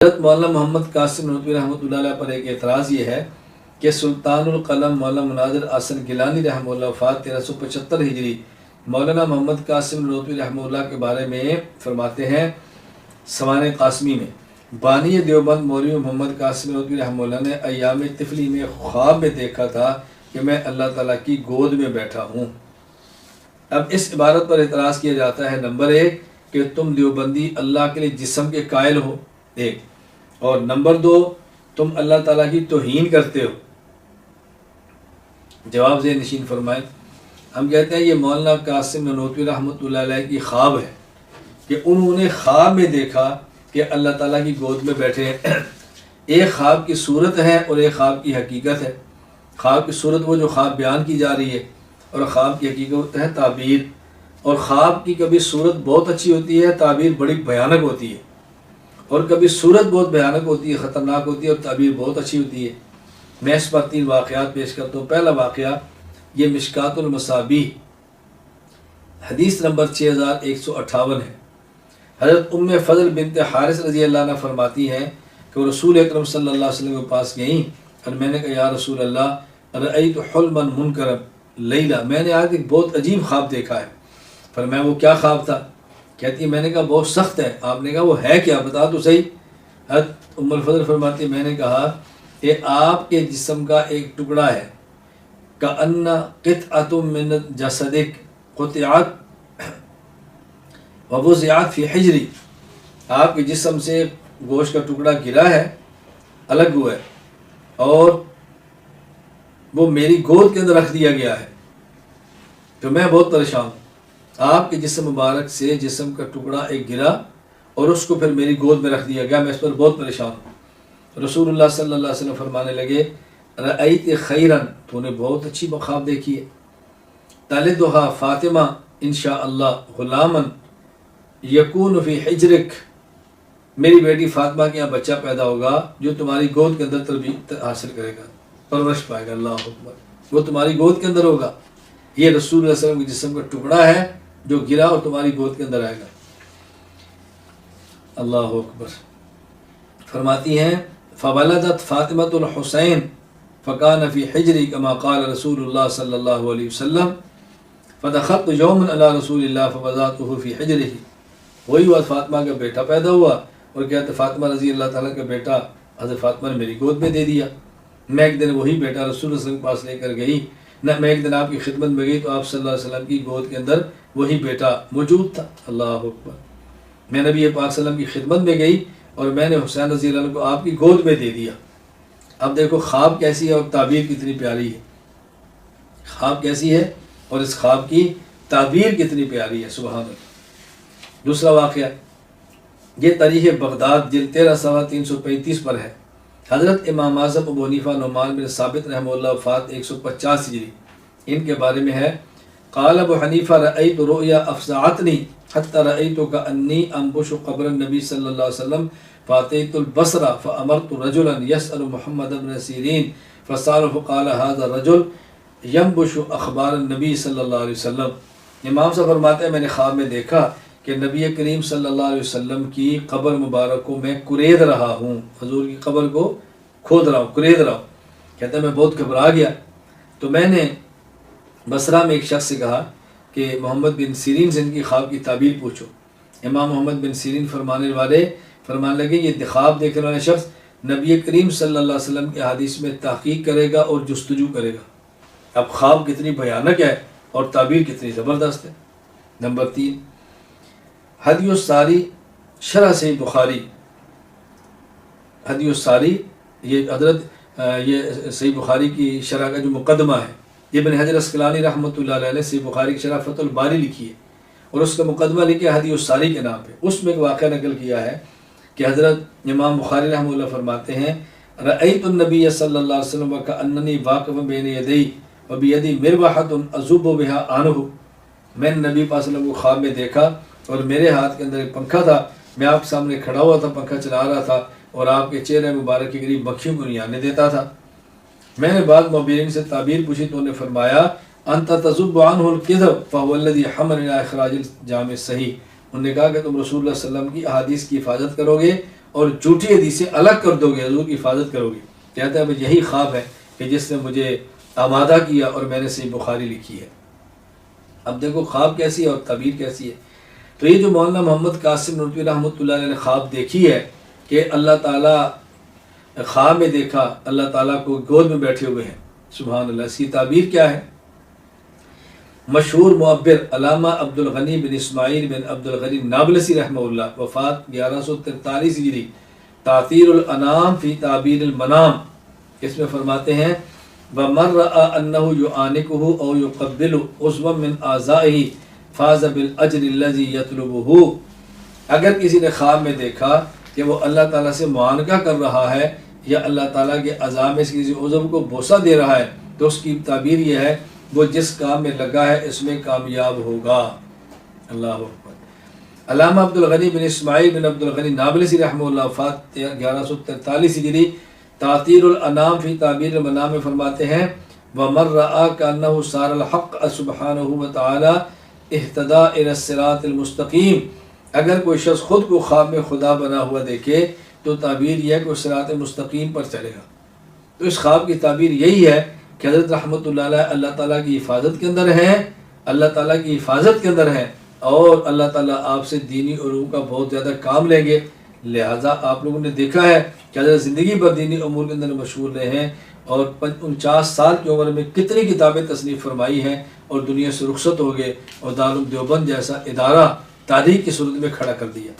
حضرت مولانا محمد قاسم نانوتوی رحمۃ اللہ علیہ پر ایک اعتراض یہ ہے کہ سلطان القلم مولانا مناظر احسن گیلانی رحمہ اللہ وفات 1375 ہجری مولانا محمد قاسم نانوتوی رحمہ اللہ کے بارے میں فرماتے ہیں سوانح قاسمی میں، بانی دیوبند مولوی محمد قاسم نانوتوی رحمہ اللہ نے ایام طفلی میں خواب میں دیکھا تھا کہ میں اللہ تعالیٰ کی گود میں بیٹھا ہوں۔ اب اس عبارت پر اعتراض کیا جاتا ہے، نمبر 1 کہ تم دیوبندی اللہ کے لیے جسم کے قائل ہو، ایک، اور نمبر 2 تم اللہ تعالیٰ کی توہین کرتے ہو۔ جواب ذہن نشین فرمائیں۔ ہم کہتے ہیں یہ مولانا قاسم نانوتوی رحمۃ اللہ علیہ کی خواب ہے کہ انہوں نے خواب میں دیکھا کہ اللہ تعالیٰ کی گود میں بیٹھے ہیں۔ ایک خواب کی صورت ہے اور ایک خواب کی حقیقت ہے۔ خواب کی صورت وہ جو خواب بیان کی جا رہی ہے، اور خواب کی حقیقت ہے تعبیر۔ اور خواب کی کبھی صورت بہت اچھی ہوتی ہے، تعبیر بڑی بھیانک ہوتی ہے، اور کبھی صورت بہت بھیانک ہوتی ہے، خطرناک ہوتی ہے، اور تعبیر بہت اچھی ہوتی ہے۔ میں اس پر 3 واقعات پیش کرتا ہوں۔ پہلا واقعہ یہ مشکات المصابیح حدیث نمبر 6158 ہے۔ حضرت ام فضل بنت حارث رضی اللہ عنہ فرماتی ہیں کہ رسول اکرم صلی اللہ علیہ وسلم کے پاس گئیں اور میں نے کہا یا رسول اللہ رأیت حلما منکرا لیلا، میں نے آج ایک بہت عجیب خواب دیکھا ہے۔ فرمایا وہ کیا خواب تھا؟ کہتی ہے میں نے کہا بہت سخت ہے۔ آپ نے کہا وہ ہے کیا، بتا تو صحیح۔ حضرت ام الفضل فرماتی ہے میں نے کہا کہ آپ کے جسم کا ایک ٹکڑا ہے، کأن قطعۃ من جسدک قطعت ووضعت فی حجری، آپ کے جسم سے گوشت کا ٹکڑا گرا ہے، الگ ہوا ہے، اور وہ میری گود کے اندر رکھ دیا گیا ہے، تو میں بہت پریشان ہوں۔ آپ کے جسم مبارک سے جسم کا ٹکڑا ایک گرا اور اس کو پھر میری گود میں رکھ دیا گیا، میں اس پر بہت پریشان ہوں۔ رسول اللہ صلی اللہ علیہ وسلم فرمانے لگے رأیت خیرن، تو نے بہت اچھی خواب دیکھی ہے، تلدھا فاطمہ انشاء اللہ غلاما یکون فی حجرک، میری بیٹی فاطمہ کے یہاں بچہ پیدا ہوگا جو تمہاری گود کے اندر تربیت حاصل کرے گا، پرورش پائے گا، اللہ اکبر، وہ تمہاری گود کے اندر ہوگا۔ یہ رسول اللہ صلی اللہ علیہ وسلم کے جسم کا ٹکڑا ہے جو گرا اور تمہاری گود کے اندر آئے گا، اللہ اکبر۔ فرماتی ہیں فولدت فاطمۃ الحسین فکان فی حجری کما قال رسول اللہ صلی اللہ علیہ وسلم فدخلت یوما علی رسول اللہ فوضعته فی حجرہ، وہی ہوا فاطمہ کا بیٹا پیدا ہوا اور کہتے فاطمہ رضی اللہ تعالیٰ کا بیٹا حضرت فاطمہ نے میری گود میں دے دیا۔ میں ایک دن وہی بیٹا رسول اللہ صلی اللہ علیہ وسلم کے پاس لے کر گئی، نہ میں ایک دن آپ کی خدمت میں گئی تو آپ صلی اللہ علیہ وسلم کی گود کے اندر وہی بیٹا موجود تھا، اللہ اکبر۔ میں نبی پاک صلی اللہ علیہ وسلم کی خدمت میں گئی اور میں نے حسین رضی اللہ عنہ کو آپ کی گود میں دے دیا۔ اب دیکھو خواب کیسی ہے اور تعبیر کتنی پیاری ہے، خواب کیسی ہے اور اس خواب کی تعبیر کتنی پیاری ہے، سبحان اللہ۔ دوسرا واقعہ یہ تاریخ بغداد جلد 13 صفحہ 335 پر ہے۔ حضرت امام اعظم ابو حنیفہ نعمان بن ثابت رحمہ اللہ وفات 150 ہجری، ان کے بارے میں ہے قال ابو حنیفہ رأیت رؤیا افزعتنی حتی رأیت کأنی انبش قبر النبی صلی اللہ علیہ وسلم فاتیت البصرہ فامرت رجلا یسأل محمد بن سیرین فسألہ فقال هذا الرجل ینبش اخبار النبی صلی اللہ علیہ وسلم۔ امام صاحب فرماتے ہیں میں نے خواب میں دیکھا کہ نبی کریم صلی اللہ علیہ وسلم کی قبر مبارک کو میں کرید رہا ہوں، حضور کی قبر کو کھود رہا ہوں، کرید رہا ہوں۔ کہتا ہے میں بہت گھبرا گیا، تو میں نے بصرہ میں ایک شخص سے کہا کہ محمد بن سیرین سے ان کی خواب کی تعبیر پوچھو۔ امام محمد بن سیرین فرمانے لگے یہ خواب دیکھنے والے شخص نبی کریم صلی اللہ علیہ وسلم کے حدیث میں تحقیق کرے گا اور جستجو کرے گا۔ اب خواب کتنی بھیانک ہے اور تعبیر کتنی زبردست ہے۔ نمبر 3 ہدی الساری شرح صحیح بخاری، ہدی الساری یہ حضرت یہ صحیح بخاری کی شرح کا جو مقدمہ ہے، ابن حجر اسقلانی رحمۃ اللہ علیہ نے صحیح بخاری کی شرح فتح الباری لکھی ہے اور اس کا مقدمہ لکھا ہدی الساری کے نام پہ۔ اس میں ایک واقعہ نقل کیا ہے کہ حضرت امام بخاری رحمہ اللہ فرماتے ہیں رأیت النبی صلی اللہ علیہ وسلم کأننی واقف بین یدی وبیدی مروحۃ اذب بها عنہ، میں نے نبی پاک صلی اللہ علیہ وسلم کو خواب میں دیکھا اور میرے ہاتھ کے اندر ایک پنکھا تھا، میں آپ کے سامنے کھڑا ہوا تھا، پنکھا چلا رہا تھا اور آپ کے چہرے مبارک کے قریب مکھیوں کو نہیں آنے دیتا تھا۔ میں نے بعض مبین سے تعبیر پوچھی تو انہوں نے فرمایا انت تذب عنہ الکذب فهو الذی حمل الی اخراج الجامع الصحیح، انہوں نے کہا کہ تم رسول اللہ صلی اللہ علیہ وسلم کی احادیث کی حفاظت کرو گے اور جھوٹی حدیث سے الگ کر دو گے، حضور کی حفاظت کرو گے۔ کہتا ہے بھائی یہی خواب ہے کہ جس نے مجھے آمادہ کیا اور میں نے صحیح بخاری لکھی ہے۔ اب دیکھو خواب کیسی ہے اور تعبیر کیسی ہے۔ تو یہ جو مولانا محمد قاسم نورپوری رحمۃ اللہ علیہ نے خواب دیکھی ہے کہ اللہ تعالیٰ خواب میں دیکھا اللہ تعالیٰ کو گود میں بیٹھے ہوئے ہیں، سبحان اللہ، اس کی تعبیر کیا ہے؟ مشہور معبر علامہ عبد الغنی بن اسماعیل بن عبد الغنی نابلسی رحمہ اللہ، وفات 1143 ہجری، تعطیر الانام فی تعبیر المنام، اس میں فرماتے ہیں وَمَنْ رَأَى أَنَّهُ يُعَانِقُهُ أَوْ يُقَبِّلُ عُضْوًا مِنْ أَعْضَائِهِ فَازَ بِالْأَجْرِ الَّذِي يَطْلُبُهُ، اگر کسی نے خواب میں دیکھا کہ وہ اللہ تعالیٰ سے معانقہ کر رہا ہے یا اللہ تعالیٰ کے عزا میں کسی عضو کو بوسہ دے رہا ہے، تو اس کی تعبیر یہ ہے وہ جس کام میں لگا ہے اس میں کامیاب ہوگا۔ اللہ اکبر۔ علامہ عبد الغنی بن اسماعیل بن عبد الغنی نابلسی رحمہ اللہ، وفات 1143 ہجری، تعطیر الانام فی تعبیر المنام میں فرماتے ہیں وَمَنْ رَآ كَأَنَّهُ صَارَ الْحَقَّ سُبْحَانَهُ وَتَعَالَى اهْتَدَىٰ إِلَى الصِّرَاطِ الْمُسْتَقِيمِ، اگر کوئی شخص خود کو خواب میں خدا بنا ہوا دیکھے تو تعبیر یہ ہے کہ وہ صراط مستقیم پر چلے گا۔ تو اس خواب کی تعبیر یہی ہے کہ حضرت رحمۃ اللہ علیہ اللہ تعالیٰ کی حفاظت کے اندر ہیں، اللہ تعالیٰ کی حفاظت کے اندر ہیں، اور اللہ تعالیٰ آپ سے دینی علوم کا بہت زیادہ کام لیں گے۔ لہٰذا آپ لوگوں نے دیکھا ہے کہ حضرت زندگی بھر دینی امور کے اندر مشغول رہے ہیں، اور 49 سال کی عمر میں کتنی کتابیں تصنیف فرمائی ہیں، اور دنیا سے رخصت ہو گئے اور دارالعلوم دیوبند جیسا ادارہ تاریخ کی صورت میں کھڑا کر دیا۔